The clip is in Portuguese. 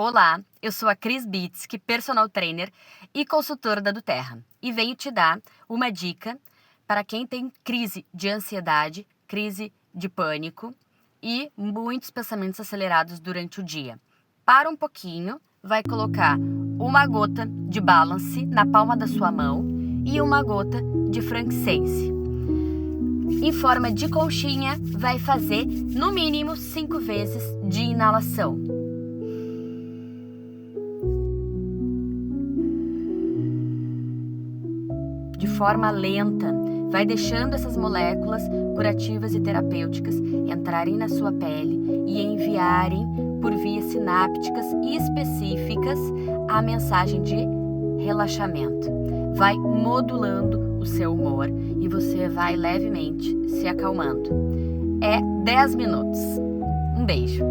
Olá, eu sou a Cris Bitsky, personal trainer e consultora da Duterra, e venho te dar uma dica para quem tem crise de ansiedade, crise de pânico e muitos pensamentos acelerados durante o dia. Para um pouquinho, vai colocar uma gota de balance na palma da sua mão e uma gota de frankincense. Em forma de conchinha, vai fazer no mínimo 5 vezes de inalação. De forma lenta, vai deixando essas moléculas curativas e terapêuticas entrarem na sua pele e enviarem por vias sinápticas específicas a mensagem de relaxamento. Vai modulando o seu humor e você vai levemente se acalmando. É 10 minutos. Um beijo.